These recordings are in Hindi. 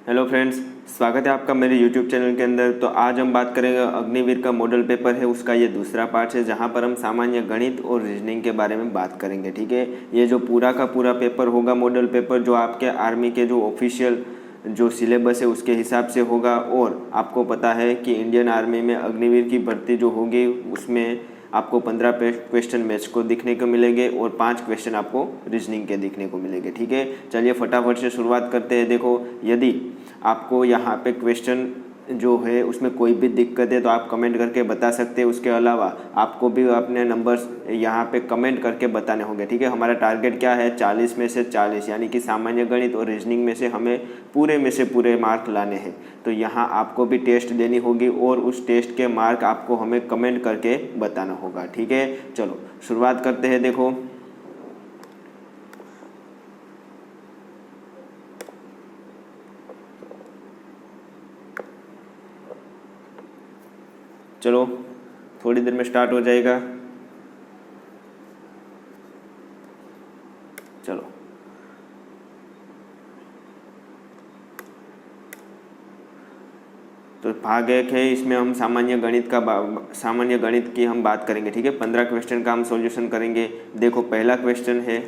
हेलो फ्रेंड्स, स्वागत है आपका मेरे यूट्यूब चैनल के अंदर। तो आज हम बात करेंगे अग्निवीर का मॉडल पेपर है उसका ये दूसरा पार्ट है, जहाँ पर हम सामान्य गणित और रीजनिंग के बारे में बात करेंगे। ठीक है, ये जो पूरा का पूरा पेपर होगा मॉडल पेपर, जो आपके आर्मी के जो ऑफिशियल जो सिलेबस है उसके हिसाब से होगा। और आपको पता है कि इंडियन आर्मी में अग्निवीर की भर्ती जो होगी उसमें आपको 15 क्वेश्चन मैथ्स को दिखने को मिलेंगे और 5 क्वेश्चन आपको रीजनिंग के दिखने को मिलेंगे। ठीक है, चलिए फटाफट से शुरुआत करते हैं। देखो, यदि आपको यहाँ पे क्वेश्चन जो है उसमें कोई भी दिक्कत है तो आप कमेंट करके बता सकते हैं। उसके अलावा आपको भी अपने नंबर्स यहाँ पे कमेंट करके बताने होंगे। ठीक है, हमारा टारगेट क्या है, 40 में से 40, यानी कि सामान्य गणित और रीजनिंग में से हमें पूरे में से पूरे मार्क लाने हैं। तो यहाँ आपको भी टेस्ट देनी होगी और उस टेस्ट के मार्क आपको हमें कमेंट करके बताना होगा। ठीक है, चलो शुरुआत करते हैं। देखो, चलो थोड़ी देर में स्टार्ट हो जाएगा। चलो, तो भाग 1 है, इसमें हम सामान्य गणित की हम बात करेंगे। ठीक है, 15 क्वेश्चन का हम सॉल्यूशन करेंगे। देखो, पहला क्वेश्चन है,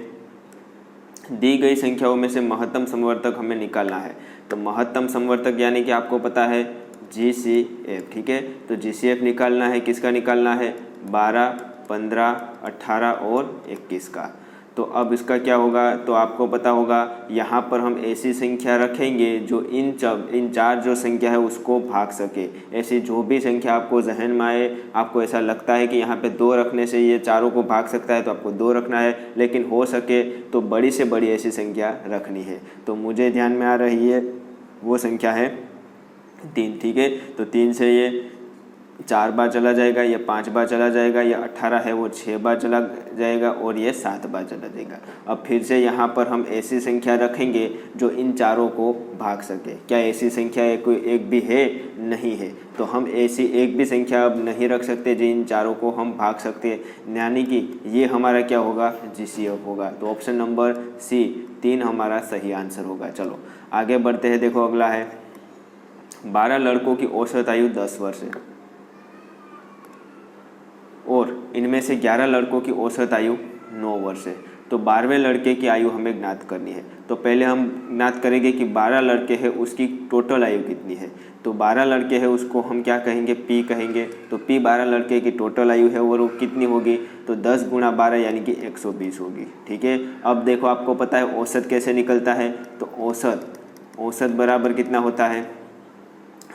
दी गई संख्याओं में से महत्तम समवर्तक हमें निकालना है। तो महत्तम समवर्तक यानी कि आपको पता है GCF। ठीक है, तो GCF निकालना है, किसका निकालना है, 12, 15, 18 और 21 का। तो अब इसका क्या होगा, तो आपको पता होगा यहाँ पर हम ऐसी संख्या रखेंगे जो इन चार जो संख्या है उसको भाग सके। ऐसी जो भी संख्या आपको जहन में आए, आपको ऐसा लगता है कि यहाँ पे 2 रखने से ये चारों को भाग सकता है तो आपको 2 रखना है, लेकिन हो सके तो बड़ी से बड़ी ऐसी संख्या रखनी है। तो मुझे ध्यान में आ रही है वो संख्या है 3। ठीक है, तो 3 से ये 4 बार चला जाएगा, ये 5 बार चला जाएगा, ये 18 है वो 6 बार चला जाएगा और ये 7 बार चला जाएगा। अब फिर से यहाँ पर हम ऐसी संख्या रखेंगे जो इन चारों को भाग सके। क्या ऐसी संख्या कोई एक भी है? नहीं है। तो हम ऐसी एक भी संख्या अब नहीं रख सकते जो इन चारों को हम भाग सकते हैं, यानी कि ये हमारा क्या होगा, GCF होगा। तो ऑप्शन नंबर C 3 हमारा सही आंसर होगा। चलो आगे बढ़ते हैं। देखो, अगला है, 12 लड़कों की औसत आयु 10 वर्ष है और इनमें से 11 लड़कों की औसत आयु 9 वर्ष है। तो 12वें लड़के की आयु हमें ज्ञात करनी है। तो पहले हम ज्ञात करेंगे कि 12 लड़के हैं उसकी टोटल आयु कितनी है। तो 12 लड़के हैं उसको हम क्या कहेंगे, P कहेंगे। तो P 12 लड़के की टोटल आयु है और वो कितनी होगी, तो 10 गुणा 12 यानी कि 120 होगी। ठीक है, अब देखो आपको पता है औसत कैसे निकलता है। तो औसत बराबर कितना होता है,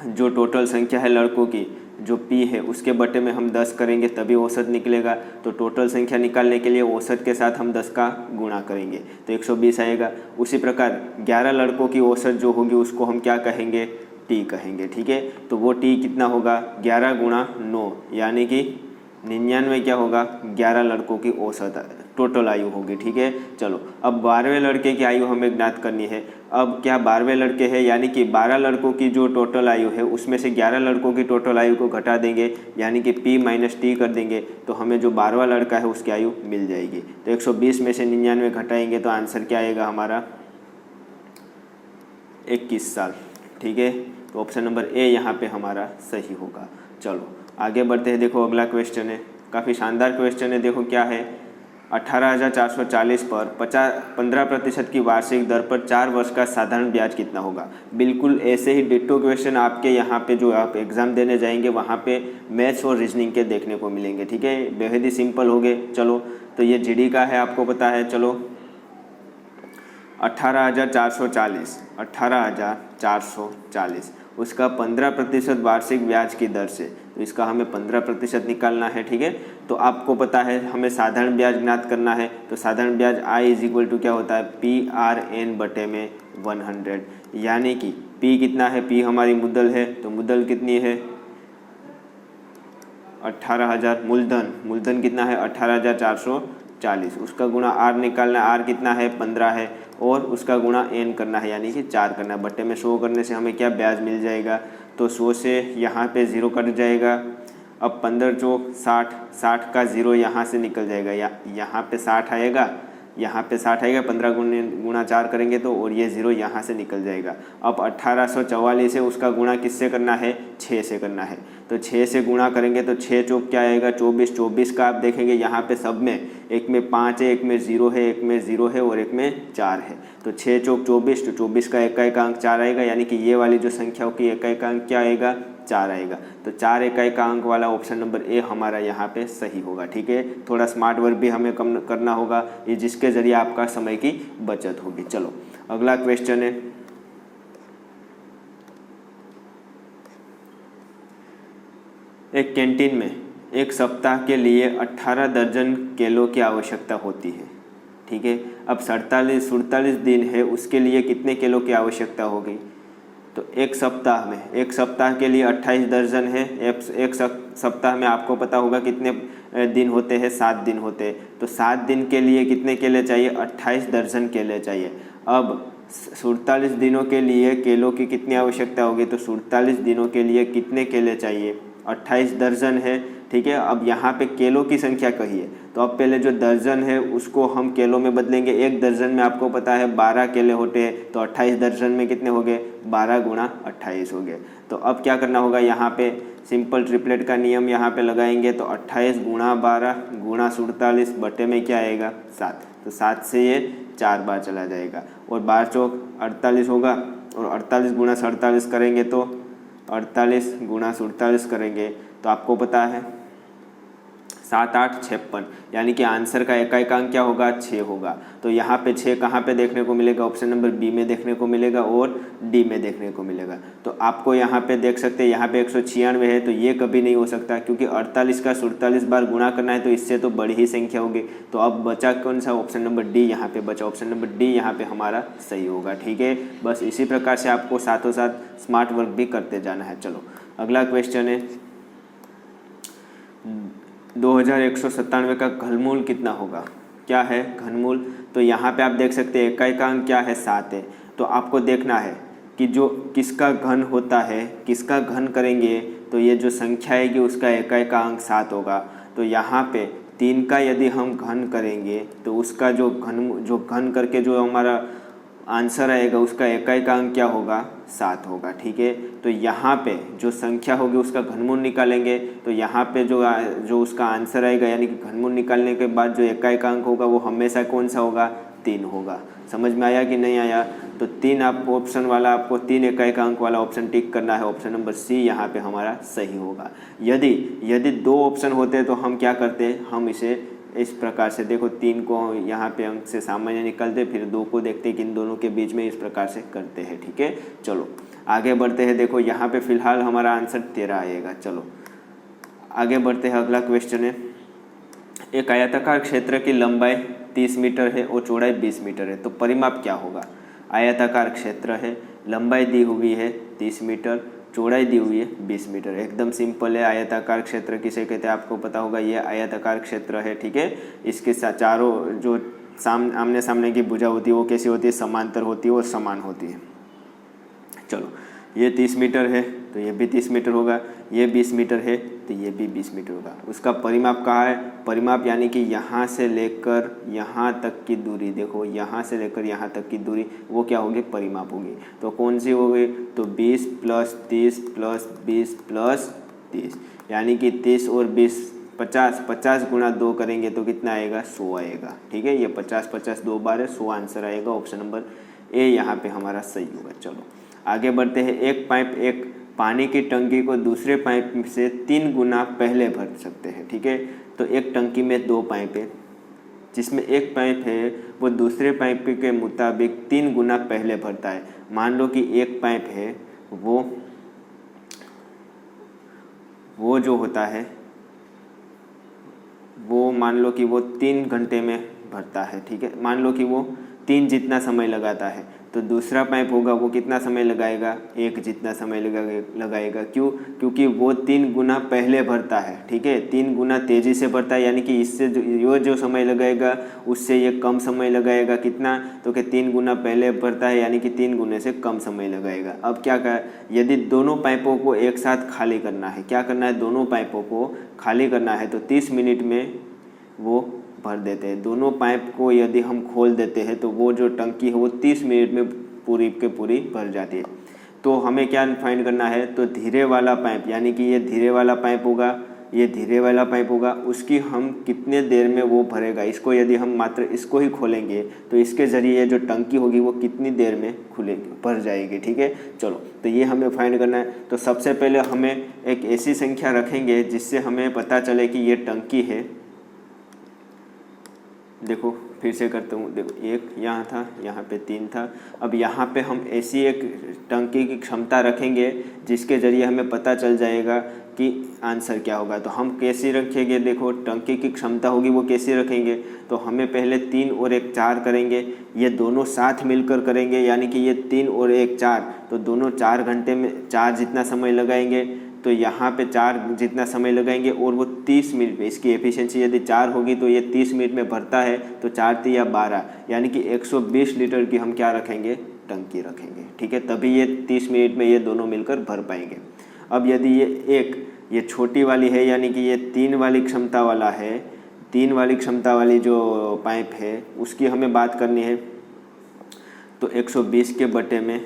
जो टोटल संख्या है लड़कों की, जो P है उसके बटे में हम 10 करेंगे तभी औसत निकलेगा। तो टोटल संख्या निकालने के लिए औसत के साथ हम 10 का गुणा करेंगे तो 120 आएगा। उसी प्रकार 11 लड़कों की औसत जो होगी उसको हम क्या कहेंगे, T कहेंगे। ठीक है, तो वो T कितना होगा, 11 गुणा 9 यानी कि 99 क्या होगा, 11 लड़कों की औसत टोटल आयु होगी। ठीक है, चलो अब 12वें लड़के की आयु हमें ज्ञात करनी है। अब क्या 12वें लड़के हैं, यानी कि 12 लड़कों की जो टोटल आयु है उसमें से 11 लड़कों की टोटल आयु को घटा देंगे, यानी कि P - T कर देंगे तो हमें जो 12वां लड़का है उसकी आयु मिल जाएगी। तो 120 में से 99 घटाएंगे तो आंसर क्या आएगा हमारा, 21 साल। ठीक है, तो ऑप्शन नंबर A यहाँ पे हमारा सही होगा। चलो आगे बढ़ते हैं। देखो, अगला क्वेश्चन है, काफ़ी शानदार क्वेश्चन है। देखो क्या है, 18,440 पर 15% की वार्षिक दर पर 4 वर्ष का साधारण ब्याज कितना होगा। बिल्कुल ऐसे ही डिट्टो क्वेश्चन आपके यहाँ पे जो आप एग्ज़ाम देने जाएंगे वहाँ पे मैथ्स और रीजनिंग के देखने को मिलेंगे। ठीक है, बेहद ही सिंपल हो गए। चलो, तो ये GD का है, आपको पता है। चलो 18,440 उसका 15% वार्षिक ब्याज की दर से, तो इसका हमें 15% निकालना है। ठीक है, तो आपको पता है हमें साधारण ब्याज ज्ञात करना है। तो साधारण ब्याज I = क्या होता है, PRN बटे में 100, यानी कि P कितना है, P हमारी मुद्दल है, तो मुद्दल कितनी है 18,000, मूलधन कितना है 18,440, उसका गुणा R निकालना है, R कितना है 15 है और उसका गुणा N करना है यानी कि 4 करना है। बटे में 100 करने से हमें क्या ब्याज मिल जाएगा, तो 100 से यहाँ पे 0 कट जाएगा। अब 15 चौक 60, 60 का 0 यहाँ से निकल जाएगा, यहाँ पे 60 आएगा यहाँ पे 60 आएगा, 15 गुणा 4 करेंगे तो, और ये 0 यहाँ से निकल जाएगा। अब 1844 है, उसका गुणा किससे करना है, 6 से करना है। तो 6 से गुणा करेंगे तो 6 चौक क्या आएगा, 24। 24 का आप देखेंगे यहाँ पे सब में, एक में 5 है, एक में 0 है, एक में 0 है और एक में 4 है। तो 6 चौक 24, तो 24 का इकाई अंक 4 आएगा, यानी कि ये वाली जो संख्या होगी इकाई अंक क्या आएगा, 4 आएगा। तो 4 इकाई का अंक वाला ऑप्शन नंबर ए हमारा यहाँ पे सही होगा। ठीक है, थोड़ा स्मार्ट वर्क भी हमें कम करना होगा, ये जिसके जरिए आपका समय की बचत होगी। चलो अगला क्वेश्चन है, एक कैंटीन में एक सप्ताह के लिए 18 दर्जन केलों की आवश्यकता होती है। ठीक है, अब 47 दिन है, उसके लिए कितने केलों की आवश्यकता होगी। तो एक सप्ताह के लिए 28 दर्जन है। एक सप्ताह में आपको पता होगा कितने दिन होते हैं, 7 दिन होते हैं। तो 7 दिन के लिए कितने केले चाहिए, 28 दर्जन केले चाहिए। अब 47 दिनों के लिए केलों की कितनी आवश्यकता होगी, तो 47 दिनों के लिए कितने केले चाहिए, 28 दर्जन है। ठीक है, अब यहाँ पे केलों की संख्या कही है, तो अब पहले जो दर्जन है उसको हम केलों में बदलेंगे। एक दर्जन में आपको पता है 12 केले होते हैं, तो 28 दर्जन में कितने हो गए, 12 गुणा 28 हो गए। तो अब क्या करना होगा, यहाँ पे सिंपल ट्रिपलेट का नियम यहाँ पे लगाएंगे। तो 28 गुणा 12 गुणा 47 बटे में क्या आएगा, 7। तो 7 से ये 4 बार चला जाएगा, और 12 चौक 48 होगा, और 48 गुणा 47 करेंगे तो 48 गुणा 47 करेंगे तो आपको पता है 7 8 56, यानी कि आंसर का इकाई अंक क्या होगा, 6 होगा। तो यहाँ पे 6 कहाँ पे देखने को मिलेगा, ऑप्शन नंबर बी में देखने को मिलेगा और डी में देखने को मिलेगा। तो आपको यहाँ पे देख सकते हैं, यहाँ पे 196 है, तो ये कभी नहीं हो सकता, क्योंकि 48 का 47 बार गुणा करना है, तो इससे तो बड़ी ही संख्या होगी। तो अब बचा कौन सा, ऑप्शन नंबर डी यहाँ पे बचा, ऑप्शन नंबर डी यहाँ पे हमारा सही होगा। ठीक है, बस इसी प्रकार से आपको साथों साथ स्मार्ट वर्क भी करते जाना है। चलो अगला क्वेश्चन है, 2197 का घनमूल कितना होगा, क्या है घनमूल। तो यहाँ पे आप देख सकते हैं इकाई का अंक क्या है, 7 है। तो आपको देखना है कि जो किसका घन होता है, किसका घन करेंगे तो ये जो संख्या आएगी उसका इकाई का अंक 7 होगा। तो यहाँ पे 3 का यदि हम घन करेंगे तो उसका जो घन करके जो हमारा आंसर आएगा उसका इकाई का अंक क्या होगा, 7 होगा। ठीक है, तो यहाँ पे जो संख्या होगी उसका घनमूल निकालेंगे, तो यहाँ पे जो उसका आंसर आएगा, यानी कि घनमूल निकालने के बाद जो इकाई का अंक होगा वो हमेशा कौन सा होगा, 3 होगा। समझ में आया कि नहीं आया। तो 3 आप ऑप्शन वाला, आपको 3 इकाई का अंक वाला ऑप्शन टिक करना है, ऑप्शन नंबर सी यहाँ पे हमारा सही होगा। यदि 2 ऑप्शन होते तो हम क्या करते, हम इसे इस प्रकार से, देखो 3 को यहाँ पे अंक से सामान्य निकलते, फिर 2 को देखते कि इन दोनों के बीच में इस प्रकार से करते हैं। ठीक है, चलो आगे बढ़ते हैं। देखो यहाँ पे फिलहाल हमारा आंसर 13 आएगा। चलो आगे बढ़ते हैं, अगला क्वेश्चन है, एक आयताकार क्षेत्र की लंबाई 30 मीटर है और चौड़ाई 20 मीटर है, तो परिमाप क्या होगा। आयताकार क्षेत्र है, लंबाई दी हुई है 30 मीटर, चौड़ाई दी हुई है 20 मीटर। एकदम सिंपल है। आयताकार क्षेत्र किसे कहते हैं आपको पता होगा, ये आयताकार क्षेत्र है। ठीक है, इसके चारों जो आमने सामने की भुजा होती है वो कैसी होती है, समांतर होती है और समान होती है। चलो ये 30 मीटर है तो ये भी 30 मीटर होगा, ये 20 मीटर है तो ये भी 20 मीटर होगा। उसका परिमाप कहाँ है, परिमाप यानी कि यहाँ से लेकर यहाँ तक की दूरी, देखो यहाँ से लेकर यहाँ तक की दूरी वो क्या होगी, परिमाप होगी। तो कौन सी होगी, तो 20 + 30 + 20 + 30, यानी कि 30 और 20 50 गुणा 2 करेंगे तो कितना आएगा, 100 आएगा। ठीक है, ये 50 2 बार है, 100 आंसर आएगा। ऑप्शन नंबर ए यहाँ पे हमारा सही होगा। चलो आगे बढ़ते हैं। एक पानी की टंकी को दूसरे पाइप से 3 गुना पहले भर सकते हैं। ठीक है, तो एक टंकी में 2 पाइप है, जिसमें एक पाइप है वो दूसरे पाइप के मुताबिक 3 गुना पहले भरता है। मान लो कि एक पाइप है वो जो होता है वो मान लो कि वो 3 घंटे में भरता है। ठीक है, मान लो कि वो 3 जितना समय लगाता है, तो दूसरा पाइप होगा वो कितना समय लगाएगा, 1 जितना समय लगाएगा। क्यों, क्योंकि वो 3 गुना पहले भरता है। ठीक है, 3 गुना तेज़ी से भरता है, यानी कि इससे जो समय लगाएगा उससे ये कम समय लगाएगा। कितना, तो कि 3 गुना पहले भरता है, यानी कि 3 गुने से कम समय लगाएगा। अब क्या कर, यदि दोनों पाइपों को एक साथ खाली करना है, क्या करना है, दोनों पाइपों को खाली करना है, तो 30 मिनट में वो भर देते हैं। दोनों पाइप को यदि हम खोल देते हैं तो वो जो टंकी है वो 30 मिनट में पूरी के पूरी भर जाती है। तो हमें क्या फाइंड करना है, तो धीरे वाला पाइप यानी कि ये धीरे वाला पाइप होगा, ये धीरे वाला पाइप होगा, उसकी हम कितने देर में वो भरेगा। इसको यदि हम मात्र इसको ही खोलेंगे तो इसके ज़रिए जो टंकी होगी वो कितनी देर में खुलेगी, भर जाएगी। ठीक है, चलो तो ये हमें फाइंड करना है। तो सबसे पहले हमें एक ऐसी संख्या रखेंगे जिससे हमें पता चले कि ये टंकी है। देखो फिर से करता हूँ, देखो 1 यहाँ था, यहाँ पे 3 था। अब यहाँ पे हम ऐसी एक टंकी की क्षमता रखेंगे जिसके ज़रिए हमें पता चल जाएगा कि आंसर क्या होगा। तो हम कैसे रखेंगे, देखो टंकी की क्षमता होगी वो कैसे रखेंगे, तो हमें पहले 3 और 1 4 करेंगे, ये दोनों साथ मिलकर करेंगे, यानी कि ये 3 और 1 4, तो दोनों 4 घंटे में 4 जितना समय लगाएंगे, तो यहाँ पे 4 जितना समय लगाएंगे और वो 30 मिनट में, इसकी एफिशिएंसी यदि 4 होगी तो ये 30 मिनट में भरता है, तो 4 3 या 12 यानी कि 120 लीटर की हम क्या रखेंगे, टंकी रखेंगे। ठीक है, तभी ये 30 मिनट में ये दोनों मिलकर भर पाएंगे। अब यदि ये छोटी वाली है यानी कि ये 3 वाली क्षमता वाला है, 3 वाली क्षमता वाली जो पाइप है उसकी हमें बात करनी है, तो 120 के बटे में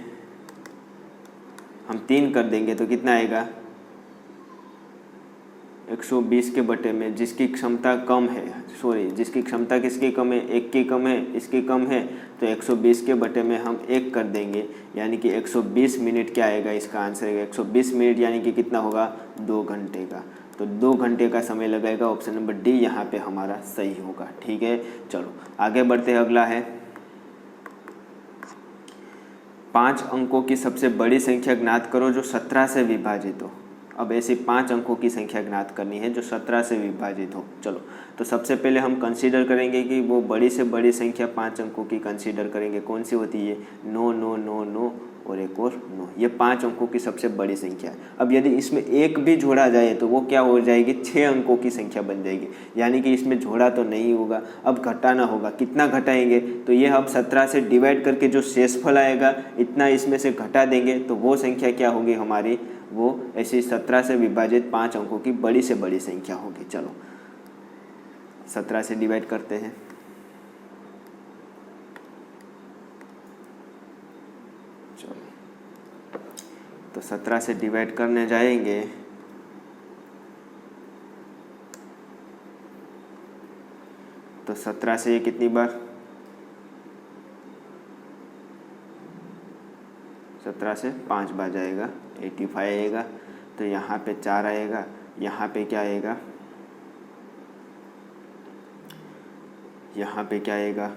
हम 3 कर देंगे तो कितना आएगा, 120 के बटे में जिसकी क्षमता कम है, जिसकी क्षमता किसकी कम है, 1 की कम है, इसकी कम है, तो 120 के बटे में हम 1 कर देंगे, यानी कि 120 मिनट क्या आएगा, इसका आंसर है 120 मिनट, यानी कि कितना होगा, 2 घंटे का। तो 2 घंटे का समय लगेगा, ऑप्शन नंबर डी यहाँ पे हमारा सही होगा। ठीक है, चलो आगे बढ़ते हैं। अगला है 5 अंकों की सबसे बड़ी संख्या ज्ञात करो जो 17 से विभाजित हो। अब ऐसी 5 अंकों की संख्या ज्ञात करनी है जो 17 से विभाजित हो। चलो तो सबसे पहले हम कंसीडर करेंगे कि वो बड़ी से बड़ी संख्या 5 अंकों की कंसीडर करेंगे। कौन सी होती है, 9 9 9 9 और एक और 9, ये 5 अंकों की सबसे बड़ी संख्या है। अब यदि इसमें एक भी जोड़ा जाए तो वो क्या हो जाएगी, 6 अंकों की संख्या बन जाएगी, यानी कि इसमें जोड़ा तो नहीं होगा, अब घटाना होगा। कितना घटाएंगे, तो ये अब 17 से डिवाइड करके जो शेषफल आएगा इतना इसमें से घटा देंगे, तो वो संख्या क्या होगी हमारी, वो ऐसी 17 से विभाजित 5 अंकों की बड़ी से बड़ी संख्या होगी। चलो 17 से डिवाइड करते हैं, चलो तो 17 से डिवाइड करने जाएंगे तो 17 से ये कितनी बार, 17 से 5 बार जाएगा, 85 आएगा, तो यहाँ पे 4 आएगा, यहाँ पे क्या आएगा, यहाँ पे क्या आएगा,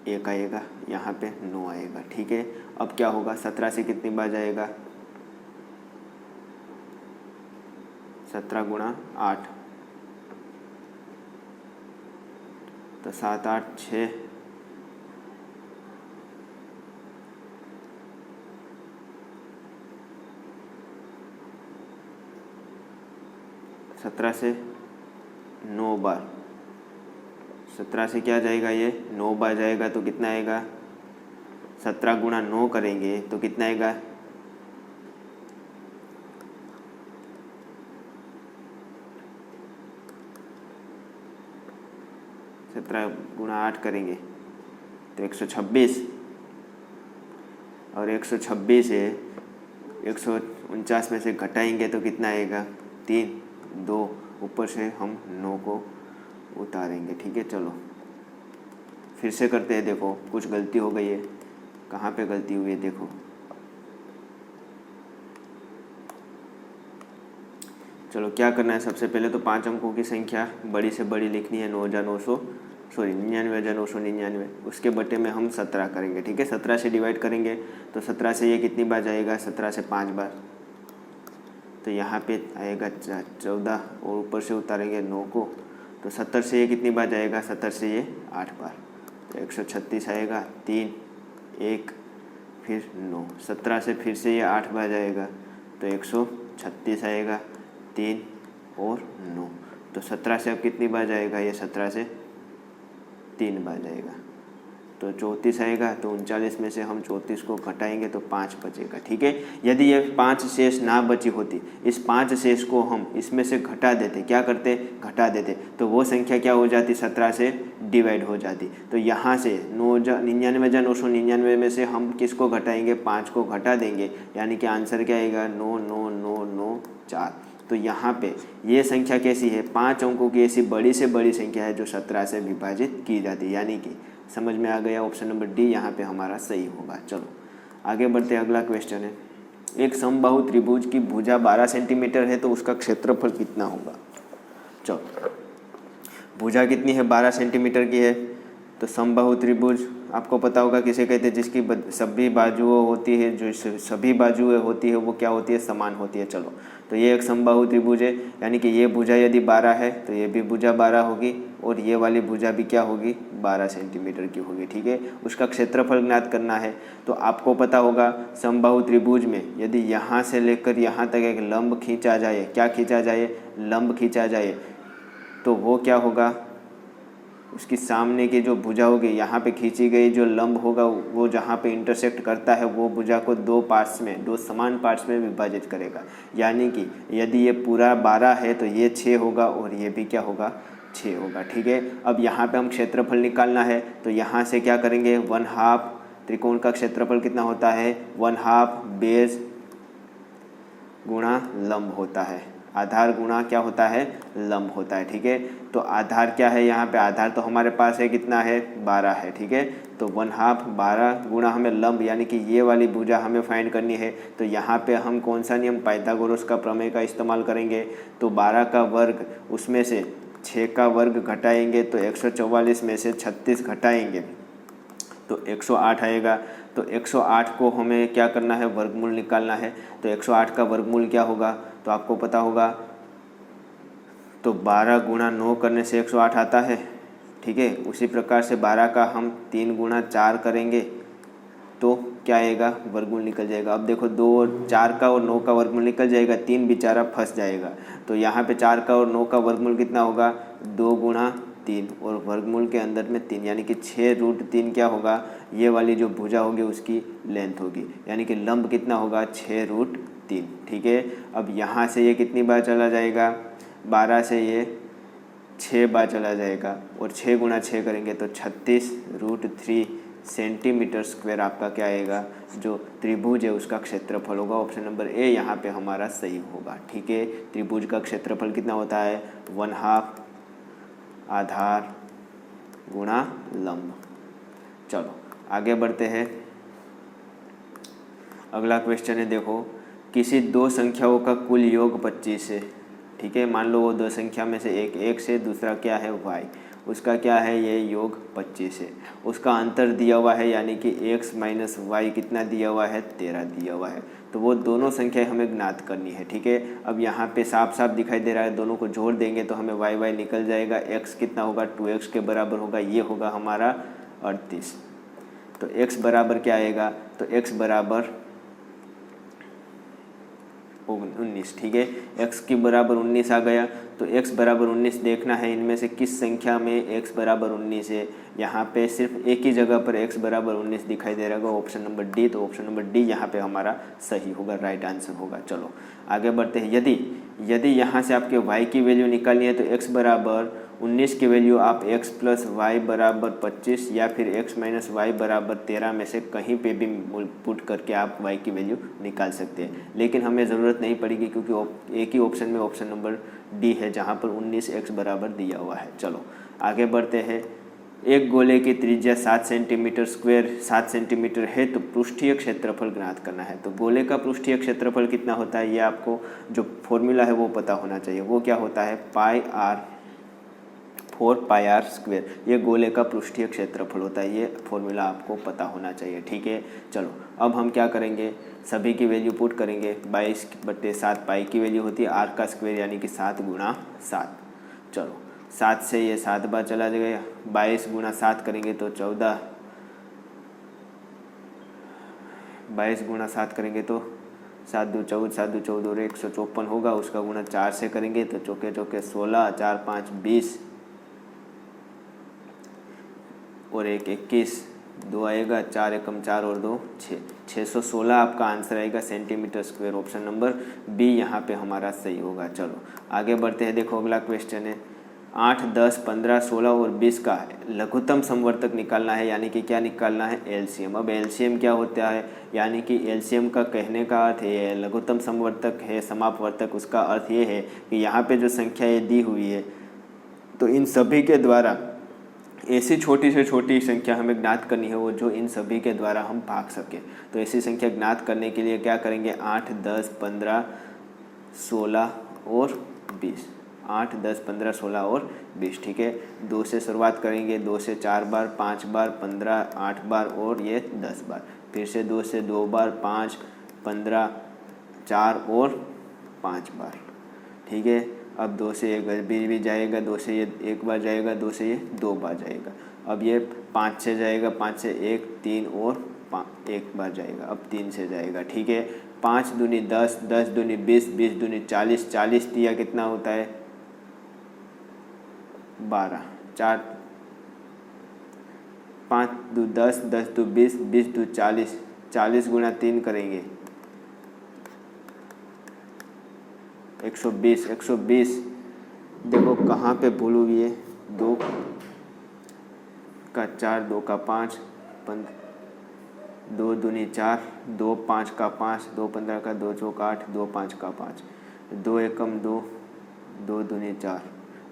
1 आएगा, यहाँ पे 9 आएगा। ठीक है, अब क्या होगा, 17 से कितनी बार जाएगा, 17 गुणा 8, तो 7 8 6, 17 से 9 बार, 17 से क्या जाएगा, ये 9 बार जाएगा, तो कितना आएगा, 17 गुणा 9 करेंगे तो कितना आएगा, 17 गुणा 8 करेंगे तो 126, और 126 है 149 में से घटाएंगे तो कितना आएगा, 3 2, ऊपर से हम 9 को उतारेंगे। ठीक है, चलो फिर से करते हैं। देखो कुछ गलती हो गई है, कहाँ पे गलती हुई है, देखो चलो क्या करना है, सबसे पहले तो 5 अंकों की संख्या बड़ी से बड़ी लिखनी है, 99,999, उसके बटे में हम 17 करेंगे। ठीक है, 17 से डिवाइड करेंगे तो 17 से ये कितनी बार जाएगा, 17 से 5 बार, तो यहाँ पे आएगा 14 और ऊपर से उतारेंगे 9 को, तो 70 से ये कितनी बार जाएगा, 70 से ये 8 बार, तो 136 आएगा, 3 1 फिर 9, 17 से फिर से ये 8 बार जाएगा तो 136 आएगा, 3 और 9, तो 17 से अब कितनी बार जाएगा, ये 17 से 3 बार जाएगा, तो 34 आएगा। तो 39 में से हम 34 को घटाएंगे तो 5 बचेगा, ठीक है। यदि ये 5 शेष ना बची होती, इस 5 शेष को हम इसमें से घटा देते, क्या करते, घटा देते, तो वो संख्या क्या हो जाती, 17 से डिवाइड हो जाती। तो यहाँ से 99,999 में से हम किसको घटाएंगे, 5 को घटा देंगे, यानी कि आंसर क्या आएगा, 99994। तो यहाँ पे ये संख्या कैसी है, 5 अंकों की ऐसी बड़ी से बड़ी संख्या है जो 17 से विभाजित की जाती है, यानी कि समझ में आ गया। ऑप्शन नंबर डी यहाँ पे हमारा सही होगा। चलो आगे बढ़ते हैं, अगला क्वेश्चन है, एक समबाहु त्रिभुज की भुजा 12 सेंटीमीटर है तो उसका क्षेत्रफल कितना होगा। चलो भुजा कितनी है, 12 सेंटीमीटर की है। तो समबाहु त्रिभुज आपको पता होगा किसे कहते हैं, जिसकी सभी बाजुओं होती है, जो सभी बाजुएं होती है वो क्या होती है, समान होती है। चलो तो ये एक समबाहु त्रिभुज है, यानी कि ये भुजा यदि 12 है तो ये भी भुजा 12 होगी और ये वाली भुजा भी क्या होगी, 12 सेंटीमीटर की होगी, ठीक है। उसका क्षेत्रफल ज्ञात करना है। तो आपको पता होगा समबाहु त्रिभुज में यदि यहाँ से लेकर यहाँ तक एक लंब खींचा जाए, क्या खींचा जाए, लंब खींचा जाए, तो वो क्या होगा, उसकी सामने की जो भुजा होगी यहाँ पे खींची गई जो लंब होगा वो जहाँ पे इंटरसेक्ट करता है वो भुजा को दो पार्ट्स में, दो समान पार्ट्स में विभाजित करेगा। यानी कि यदि ये पूरा 12 है तो ये 6 होगा और ये भी क्या होगा, 6 होगा, ठीक है। अब यहाँ पे हम क्षेत्रफल निकालना है तो यहाँ से क्या करेंगे, 1/2 त्रिकोण का क्षेत्रफल कितना होता है, 1/2 बेस गुणा लंब होता है, आधार गुणा क्या होता है, लंब होता है, ठीक है। तो आधार क्या है यहाँ पे, आधार तो हमारे पास है कितना है, 12 है, ठीक है। तो 1/2 12 गुणा हमें लंब यानी कि ये वाली भुजा हमें फाइंड करनी है। तो यहाँ पे हम कौन सा नियम, पाइथागोरस का प्रमेय का इस्तेमाल करेंगे। तो 12 का वर्ग उसमें से 6 का वर्ग घटाएंगे तो 144 में से 36 घटाएंगे तो 108 आएगा। तो 108 को हमें क्या करना है, वर्गमूल निकालना है। तो 108 का वर्गमूल क्या होगा, तो आपको पता होगा, तो 12 गुणा 9 करने से 108 आता है, ठीक है। उसी प्रकार से 12 का हम 3 गुणा 4 करेंगे तो क्या आएगा, वर्गमूल निकल जाएगा। अब देखो 2 4 का और 9 का वर्गमूल निकल जाएगा, 3 बेचारा फंस जाएगा। तो यहाँ पे 4 का और 9 का वर्गमूल कितना होगा, 2 गुणा 3 और वर्गमूल के अंदर में 3, यानी कि 6√3 क्या होगा, ये वाली जो भुजा होगी उसकी लेंथ होगी, यानी कि लंब कितना होगा, 6√3, ठीक है। अब यहाँ से ये कितनी बार चला जाएगा, 12 से ये 6 बार चला जाएगा और 6 गुणा 6 करेंगे तो 36√3 सेंटीमीटर स्क्वायर आपका क्या आएगा, जो त्रिभुज है उसका क्षेत्रफल होगा। ऑप्शन नंबर ए यहाँ पे हमारा सही होगा, ठीक है। त्रिभुज का क्षेत्रफल कितना होता है, 1/2 आधार गुणा लंब। चलो आगे बढ़ते हैं, अगला क्वेश्चन है, देखो किसी दो संख्याओं का कुल योग 25 है, ठीक है। मान लो वो दो संख्या में से एक x है, दूसरा क्या है y, उसका क्या है, ये योग 25 है। उसका अंतर दिया हुआ है, यानी कि x माइनस वाई कितना दिया हुआ है, 13 दिया हुआ है। तो वो दोनों संख्याएं हमें ज्ञात करनी है, ठीक है। अब यहाँ पे साफ साफ दिखाई दे रहा है, दोनों को जोड़ देंगे तो हमें y निकल जाएगा, x कितना होगा, 2x के बराबर होगा, ये होगा हमारा 38। तो x बराबर क्या आएगा, तो x बराबर 19, ठीक है। x के बराबर 19 आ गया। तो x बराबर 19 देखना है इनमें से किस संख्या में x बराबर 19 है। यहाँ पे सिर्फ एक ही जगह पर x बराबर 19 दिखाई दे रहा होगा, ऑप्शन नंबर डी। तो ऑप्शन नंबर डी यहाँ पे हमारा सही होगा, राइट आंसर होगा। चलो आगे बढ़ते हैं। यदि यहाँ से आपके y की वैल्यू निकालनी है तो x बराबर 19 की वैल्यू आप x प्लस वाई बराबर 25 या फिर x माइनस वाई बराबर 13 में से कहीं पे भी पुट करके आप y की वैल्यू निकाल सकते हैं, लेकिन हमें ज़रूरत नहीं पड़ेगी क्योंकि एक ही ऑप्शन में ऑप्शन नंबर डी है जहाँ पर 19x बराबर दिया हुआ है। चलो आगे बढ़ते हैं। एक गोले की त्रिज्या 7 सेंटीमीटर स्क्वायर 7 सेंटीमीटर है तो पृष्ठीय क्षेत्रफल ज्ञात करना है। तो गोले का पृष्ठीय क्षेत्रफल कितना होता है, ये आपको जो फॉर्मूला है वो पता होना चाहिए। वो क्या होता है, πr स्क्वायर, ये गोले का पृष्ठीय क्षेत्रफल होता है। ये फॉर्मूला आपको पता होना चाहिए, ठीक है। चलो अब हम क्या करेंगे, सभी की वैल्यू पुट करेंगे। 22/7 पाई की वैल्यू होती है r का स्क्वायर, यानी कि 7 गुणा 7। चलो 7 से ये 7 बार चला जाएगा, 22 गुणा 7 करेंगे तो 14, 22 गुणा 7 करेंगे तो 7 2 14, 7 2 14 और 154 होगा। उसका गुणा 4 से करेंगे तो चौके चौके 16, 4 5 20 और 1 21, 2 आएगा, 4 एकम 4 और 2 6, 616 आपका आंसर आएगा centimetre square. Option number B यहाँ पे हमारा सही होगा। चलो आगे बढ़ते हैं। देखो अगला क्वेश्चन है 8, 10, 15, 16 और 20 का लघुत्तम समवर्तक निकालना है, यानी कि क्या निकालना है, एलसीएम। अब एलसीएम क्या होता है, यानी कि एलसीएम का कहने का अर्थ ये है, लघुत्तम समवर्तक है समापवर्तक, उसका अर्थ ये है कि यहाँ पे जो संख्या ये दी हुई है तो इन सभी के द्वारा ऐसी छोटी से छोटी संख्या हमें ज्ञात करनी है वो जो इन सभी के द्वारा हम भाग सके। तो ऐसी संख्या ज्ञात करने के लिए क्या करेंगे, 8, 10, 15, 16 और 20, 8, 10, 15, 16 और 20। ठीक है, 2 से शुरुआत करेंगे, 2 से 4 बार, 5 बार, 15, 8 बार और ये 10 बार। फिर से 2 से 2 बार, 5, 15, 4 और 5 बार। ठीक है, अब 2 से 1 भी जाएगा, 2 से ये 1 बार जाएगा, 2 से ये 2 बार जाएगा। अब ये 5 से जाएगा, 5 से 1, 3 और 1 बार जाएगा। अब 3 से जाएगा। ठीक है, 5 दूनी 10, 10 दूनी 20, 20 दूनी 40, 40 दिया कितना होता है 12, 4, 5 दू 10, 10 दू 20, 20 दू 40, 40 गुणा 3 करेंगे 120, 120। देखो कहाँ पे भूल हुई है, 2 का 4, 2 का 5, 2 दूनी 4, 2 5 का 5, 2 15 का 2 चौका 8, 2 5 का 5, 2 एकम 2, 2 दूनी 4।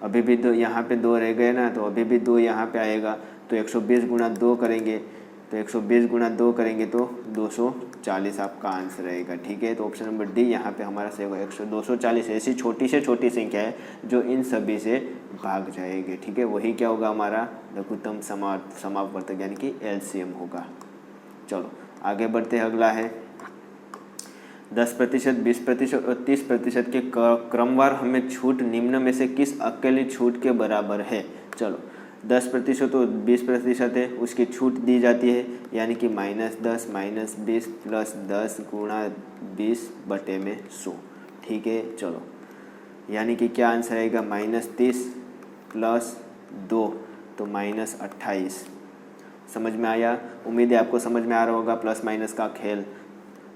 अभी भी 2 यहाँ पे 2 रह गए ना, तो अभी भी 2 यहाँ पे आएगा। तो 120 गुणा 2 करेंगे, तो 120 गुणा 2 करेंगे तो 240 आपका आंसर रहेगा। ठीक है, तो ऑप्शन नंबर डी यहाँ पे हमारा सही होगा। 240 ऐसी छोटी से छोटी संख्या है जो इन सभी से भाग जाएगी। ठीक है, वही क्या होगा हमारा लघुत्तम समापवर्तक यानी कि एलसीएम होगा। चलो आगे बढ़ते हैं। अगला है 10%, 20% और 30% के क्रमवार हमें छूट निम्न में से किस अकेली छूट के बराबर है। चलो 10% और 20% है, उसकी छूट दी जाती है, यानी कि -10 -20 प्लस 10 गुणा 20 बटे में 100। ठीक है, चलो यानी कि क्या आंसर आएगा, -30 प्लस 2 तो -28। समझ में आया? उम्मीद है आपको समझ में आ रहा होगा प्लस माइनस का खेल।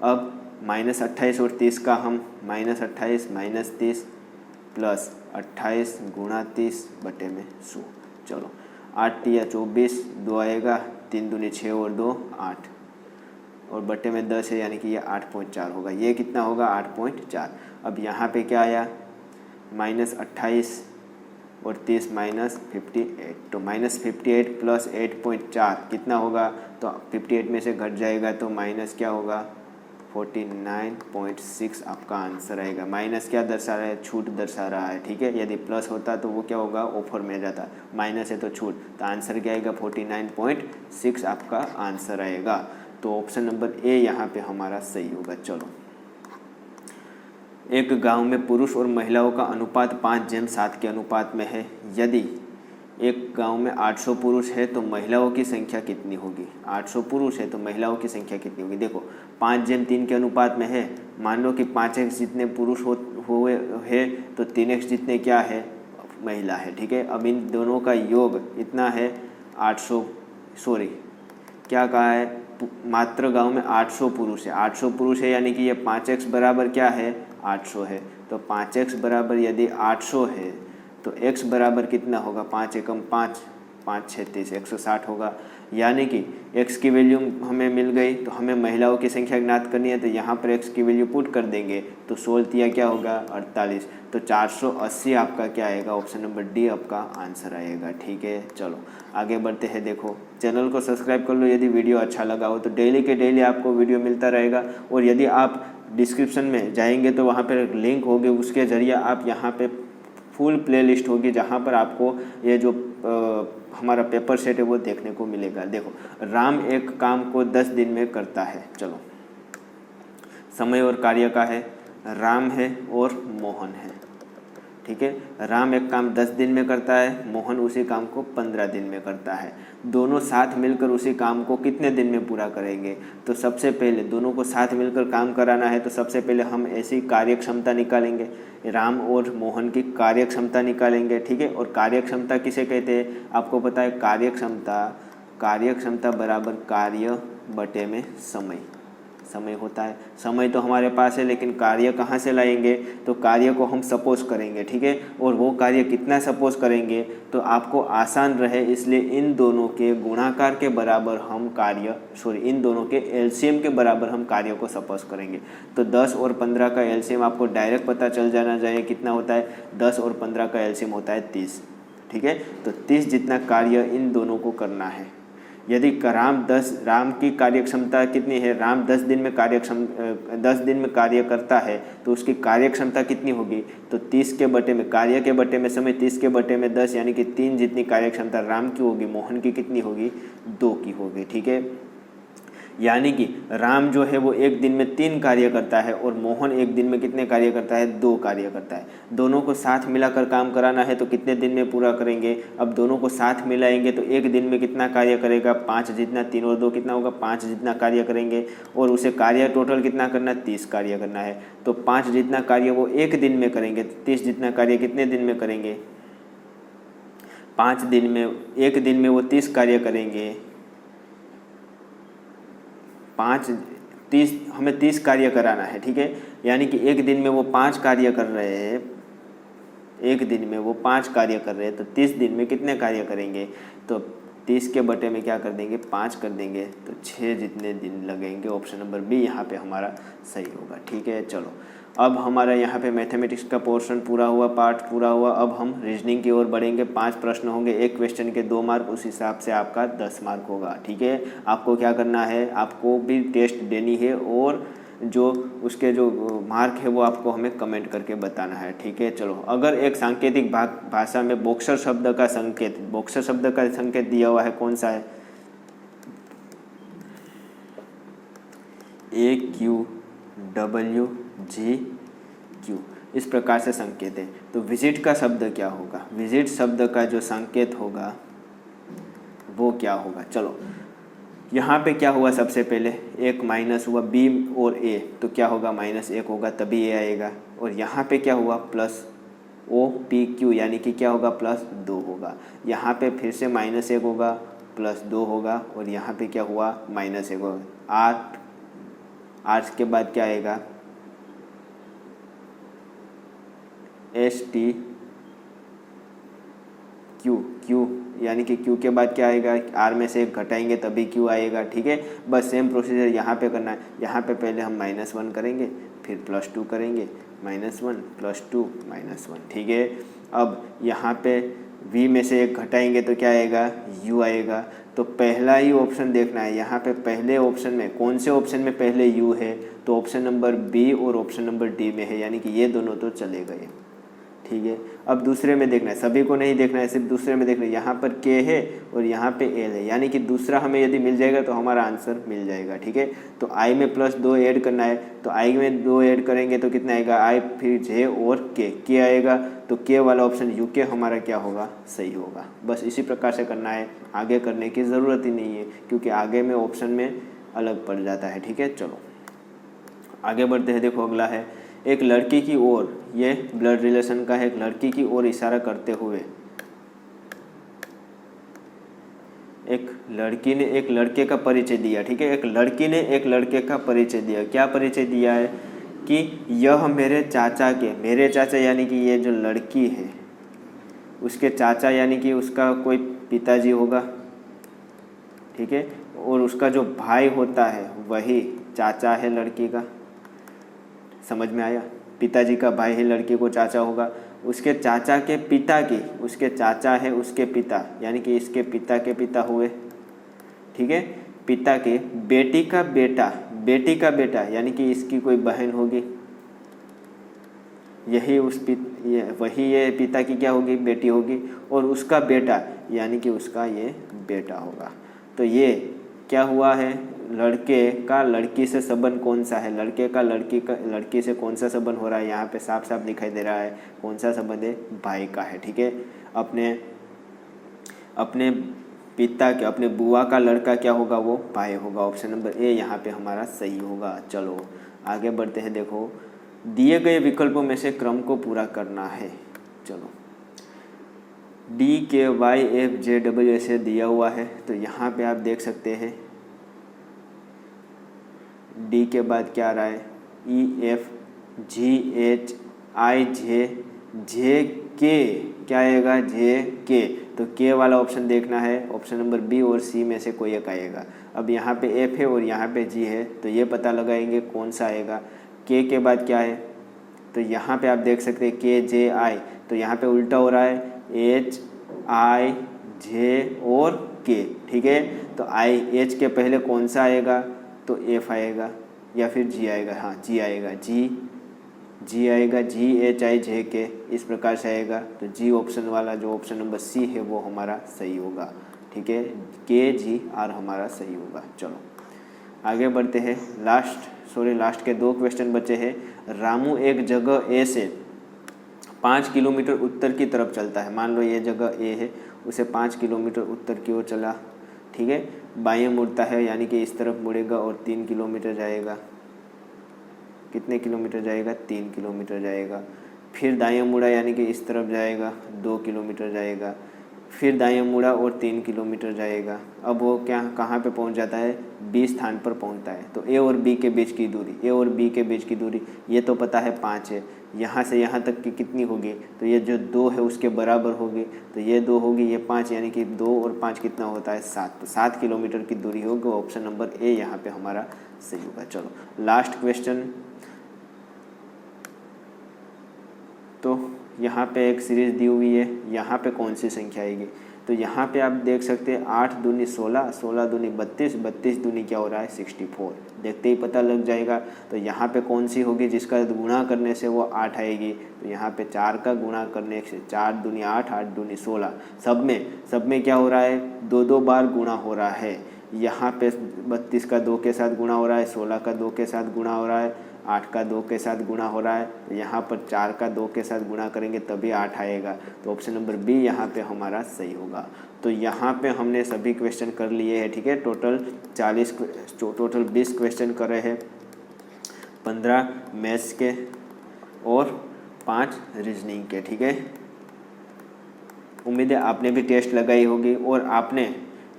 अब -28 और 30 का हम -28 -30 प्लस 28 गुणा 30 बटे में 100। चलो 8 या 24, 2 आएगा, 3 दूनी 6 और 2 8 और बटे में 10 है, यानी कि ये 8.4 होगा। ये कितना होगा 8.4। अब यहाँ पे क्या आया -28 और 30 -58, तो -58 प्लस 8.4 कितना होगा, तो 58 में से घट जाएगा तो माइनस क्या होगा 49.6 आपका आंसर आएगा। माइनस क्या दर्शा रहा है, छूट दर्शा रहा है। ठीक है, यदि प्लस होता तो वो क्या होगा ऑफर में जाता, माइनस है तो छूट, तो आंसर क्या आएगा 49.6 आपका आंसर आएगा। तो ऑप्शन नंबर ए यहाँ पे हमारा सही होगा। चलो, एक गांव में पुरुष और महिलाओं का अनुपात 5:7 के अनुपात में है। यदि एक गांव में 800 पुरुष है तो महिलाओं की संख्या कितनी होगी। 800 पुरुष है तो महिलाओं की संख्या कितनी होगी। देखो 5:3 के अनुपात में है। मान लो कि 5x जितने पुरुष हुए है तो 3x जितने क्या है महिला है। ठीक है, अब इन दोनों का योग इतना है 800, सॉरी क्या कहा है, मात्र गांव में 800 पुरुष है। 800 पुरुष है यानी कि ये 5x बराबर क्या है 800 है। तो 5x बराबर यदि 800 है तो x बराबर कितना होगा, 5 एकम 5, 5 6 30, 160 होगा। यानी कि x की वैल्यू हमें मिल गई, तो हमें महिलाओं की संख्या ज्ञात करनी है, तो यहाँ पर x की वैल्यू पुट कर देंगे तो 16 क्या होगा 48, तो 480 आपका क्या आएगा, ऑप्शन नंबर डी आपका आंसर आएगा। ठीक है, चलो आगे बढ़ते हैं। देखो चैनल को सब्सक्राइब कर लो यदि वीडियो अच्छा लगा हो, तो डेली के डेली आपको वीडियो मिलता रहेगा। और यदि आप डिस्क्रिप्शन में जाएंगे तो वहाँ पर लिंक होगी, उसके ज़रिए आप यहाँ पर फुल प्लेलिस्ट होगी जहाँ पर आपको ये जो हमारा पेपर सेट है वो देखने को मिलेगा। देखो राम एक काम को 10 दिन में करता है। चलो समय और कार्य का है, राम है और मोहन है। ठीक है, राम एक काम 10 दिन में करता है, मोहन उसी काम को 15 दिन में करता है। दोनों साथ मिलकर उसी काम को कितने दिन में पूरा करेंगे। तो सबसे पहले दोनों को साथ मिलकर काम कराना है, तो सबसे पहले हम ऐसी कार्यक्षमता निकालेंगे, राम और मोहन की कार्यक्षमता निकालेंगे। ठीक है, और कार्यक्षमता किसे कहते हैं आपको पता है, कार्यक्षमता कार्यक्षमता बराबर कार्य बटे में समय। समय होता है, समय तो हमारे पास है, लेकिन कार्य कहाँ से लाएंगे? तो कार्य को हम सपोज करेंगे, ठीक है। और वो कार्य कितना सपोज करेंगे तो आपको आसान रहे, इसलिए इन दोनों के गुणाकार के बराबर हम इन दोनों के एलसीएम के बराबर हम कार्य को सपोज करेंगे। तो 10 और 15 का एलसीएम आपको डायरेक्ट पता चल जाना चाहिए कितना होता है। 10 और 15 का एलसीएम होता है 30, ठीक है। तो 30 जितना कार्य इन दोनों को करना है। यदि राम की कार्यक्षमता कितनी है? राम 10 दिन में कार्य करता है, तो उसकी कार्यक्षमता कितनी होगी? तो 30 के बटे में कार्य के बटे में समय, 30 के बटे में 10, यानी कि 3 जितनी कार्यक्षमता राम की होगी, मोहन की कितनी होगी? 2 की होगी, ठीक है। यानी कि राम जो है वो एक दिन में 3 कार्य करता है और मोहन एक दिन में कितने कार्य करता है? 2 कार्य करता है। दोनों को साथ मिलाकर काम कराना है तो कितने दिन में पूरा करेंगे? अब दोनों को साथ मिलाएंगे तो एक दिन में कितना कार्य करेगा? 5 जितना, 3 और 2 कितना होगा? 5 जितना कार्य करेंगे। और उसे कार्य टोटल कितना करना है? 30 कार्य करना है। तो 5 जितना कार्य वो एक दिन में करेंगे, 30 जितना कार्य कितने दिन में करेंगे? 5 दिन में, एक दिन में वो 30 कार्य करेंगे। 30 हमें 30 कार्य कराना है, ठीक है। यानी कि एक दिन में वो 5 कार्य कर रहे हैं, एक दिन में वो 5 कार्य कर रहे हैं, तो 30 दिन में कितने कार्य करेंगे? तो 30 के बटे में क्या कर देंगे? 5 कर देंगे, तो 6 जितने दिन लगेंगे। ऑप्शन नंबर बी यहाँ पे हमारा सही होगा, ठीक है। चलो, अब हमारा यहाँ पे मैथमेटिक्स का पोर्शन पूरा हुआ, पार्ट पूरा हुआ। अब हम रीजनिंग की ओर बढ़ेंगे। 5 प्रश्न होंगे, एक क्वेश्चन के 2 मार्क, उस हिसाब से आपका 10 मार्क होगा, ठीक है। आपको क्या करना है? आपको भी टेस्ट देनी है और जो उसके जो मार्क है वो आपको हमें कमेंट करके बताना है, ठीक है। चलो, अगर एक सांकेतिक भाषा में बॉक्सर शब्द का संकेत दिया हुआ है, कौन सा है? AQWGQ, इस प्रकार से संकेत है। तो विजिट का शब्द क्या होगा? विजिट शब्द का जो संकेत होगा वो क्या होगा? चलो, यहाँ पे क्या हुआ? सबसे पहले एक माइनस हुआ, बी और ए, तो क्या होगा? -1 होगा, तभी ए आएगा। और यहाँ पे क्या हुआ? +OPQ, यानी कि क्या होगा? +2 होगा। यहाँ पे फिर से -1 होगा, +2 होगा, और यहाँ पे क्या हुआ? -1 होगा। 8 के बाद क्या आएगा? STQ, यानी कि Q के बाद क्या आएगा? R में से 1 घटाएंगे तभी Q आएगा, ठीक है। बस सेम प्रोसीजर यहाँ पे करना है। यहाँ पे पहले हम -1 करेंगे, फिर +2 करेंगे, -1 +2 -1, ठीक है। अब यहाँ पे V में से 1 घटाएंगे तो क्या आएगा? U आएगा। तो पहला ही ऑप्शन देखना है। यहाँ पे पहले ऑप्शन में, कौन से ऑप्शन में पहले U है? तो ऑप्शन नंबर बी और ऑप्शन नंबर डी में है, यानी कि ये दोनों तो चले गए, ठीक है। अब दूसरे में देखना है, सभी को नहीं देखना है, सिर्फ दूसरे में देखना है। यहाँ पर K है और यहाँ पे L है, यानी कि दूसरा हमें यदि मिल जाएगा तो हमारा आंसर मिल जाएगा, ठीक है। तो I में +2 ऐड करना है, तो I में 2 ऐड करेंगे तो कितना आएगा? I, फिर J और K आएगा। तो K वाला ऑप्शन UK हमारा क्या होगा? सही होगा। बस इसी प्रकार से करना है, आगे करने की ज़रूरत ही नहीं है, क्योंकि आगे में ऑप्शन में अलग पड़ जाता है, ठीक है। चलो आगे बढ़ते हैं। देखो, अगला है एक लड़की की ओर, ये ब्लड रिलेशन का है। एक लड़की की ओर इशारा करते हुए एक लड़की ने एक लड़के का परिचय दिया, ठीक है। एक लड़की ने एक लड़के का परिचय दिया। क्या परिचय दिया है? कि यह मेरे चाचा यानी कि ये जो लड़की है उसके चाचा, यानी कि उसका कोई पिताजी होगा, ठीक है। और उसका जो भाई होता है वही चाचा है लड़की का। समझ में आया? पिताजी का भाई है, लड़की को चाचा होगा। उसके चाचा के पिता की, उसके चाचा है उसके पिता, यानी कि इसके पिता के पिता हुए, ठीक है। पिता के बेटी का बेटा, यानी कि इसकी कोई बहन होगी, वही ये पिता की क्या होगी? बेटी होगी। और उसका बेटा, यानी कि उसका ये बेटा होगा। तो ये क्या हुआ है? लड़के का लड़की से संबंध कौन सा है? लड़के का लड़की से कौन सा संबंध हो रहा है? यहाँ पे साफ साफ दिखाई दे रहा है। कौन सा संबंध है? भाई का है, ठीक है। अपने पिता के, अपने बुआ का लड़का क्या होगा? वो भाई होगा। ऑप्शन नंबर ए यहाँ पे हमारा सही होगा। चलो आगे बढ़ते हैं। देखो, दिए गए विकल्पों में से क्रम को पूरा करना है। चलो, DKYFJW ऐसे दिया हुआ है। तो यहाँ पे आप देख सकते हैं D के बाद क्या आ रहा है EFGHIJ क्या आएगा JK। तो K वाला ऑप्शन देखना है, ऑप्शन नंबर B और C में से कोई एक आएगा। अब यहाँ पे F है और यहाँ पे G है, तो ये पता लगाएंगे कौन सा आएगा। K के बाद क्या है, तो यहाँ पे आप देख सकते हैं KJI, तो यहाँ पे उल्टा हो रहा है HIJ और K, ठीक है। तो H के पहले कौन सा आएगा, तो F आएगा या फिर G आएगा, हाँ G आएगा, G आएगा, GHIJK इस प्रकार से आएगा। तो G ऑप्शन वाला जो ऑप्शन नंबर C है वो हमारा सही होगा, ठीक है। KGR हमारा सही होगा। चलो आगे बढ़ते हैं। लास्ट के 2 क्वेश्चन बचे हैं। रामू एक जगह A से 5 किलोमीटर उत्तर की तरफ चलता है। मान लो ये जगह A है, उसे 5 किलोमीटर उत्तर की ओर चला, ठीक है। बाएं मुड़ता है यानी कि इस तरफ मुड़ेगा और 3 किलोमीटर जाएगा। कितने किलोमीटर जाएगा, 3 किलोमीटर जाएगा। फिर दाएं मुड़ा यानी कि इस तरफ जाएगा, 2 किलोमीटर जाएगा। फिर दाएं मुड़ा और 3 किलोमीटर जाएगा। अब वो कहाँ पे पहुंच जाता है, B स्थान पर पहुंचता है। तो A और B के बीच की दूरी, ये तो पता है 5 है। यहाँ से यहाँ तक की कितनी होगी, तो ये जो 2 है उसके बराबर होगी। तो ये 2 होगी, ये 5, यानी कि 2 और 5 कितना होता है 7। तो 7 किलोमीटर की दूरी होगी। ऑप्शन नंबर A यहाँ पे हमारा सही होगा। चलो लास्ट क्वेश्चन। तो यहाँ पे एक सीरीज दी हुई है, यहाँ पे कौन सी संख्या आएगी, तो यहाँ पे आप देख सकते हैं 8 दूनी 16, 16 दूनी 32, 32 दूनी क्या हो रहा है 64। देखते ही पता लग जाएगा। तो यहाँ पे कौन सी होगी जिसका गुणा करने से वो 8 आएगी, तो यहाँ पे 4 का गुणा करने से 4 दूनी 8, 8 दूनी 16, सब में क्या हो रहा है 2 बार गुणा हो रहा है। यहाँ पे 32 का 2 के साथ गुणा हो रहा है, 16 का 2 के साथ गुणा हो रहा है, 8 का 2 के साथ गुणा हो रहा है। तो यहाँ पर 4 का 2 के साथ गुणा करेंगे तभी 8 आएगा। तो ऑप्शन नंबर B यहाँ पे हमारा सही होगा। तो यहाँ पे हमने सभी क्वेश्चन कर लिए हैं, ठीक है। टोटल 20 क्वेश्चन कर रहे हैं, 15 मैथ्स के और 5 रीजनिंग के, ठीक है। उम्मीद है आपने भी टेस्ट लगाई होगी, और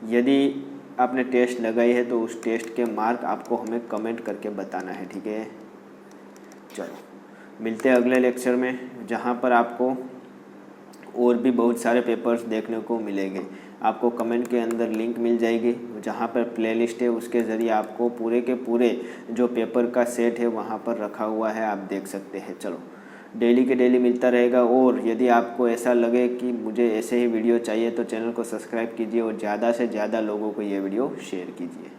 यदि आपने टेस्ट लगाई है तो उस टेस्ट के मार्क आपको हमें कमेंट करके बताना है, ठीक है। चलो मिलते हैं अगले लेक्चर में, जहाँ पर आपको और भी बहुत सारे पेपर्स देखने को मिलेंगे। आपको कमेंट के अंदर लिंक मिल जाएगी, जहाँ पर प्लेलिस्ट है, उसके ज़रिए आपको पूरे के पूरे जो पेपर का सेट है वहाँ पर रखा हुआ है, आप देख सकते हैं। चलो डेली के डेली मिलता रहेगा। और यदि आपको ऐसा लगे कि मुझे ऐसे ही वीडियो चाहिए तो चैनल को सब्सक्राइब कीजिए और ज़्यादा से ज़्यादा लोगों को ये वीडियो शेयर कीजिए।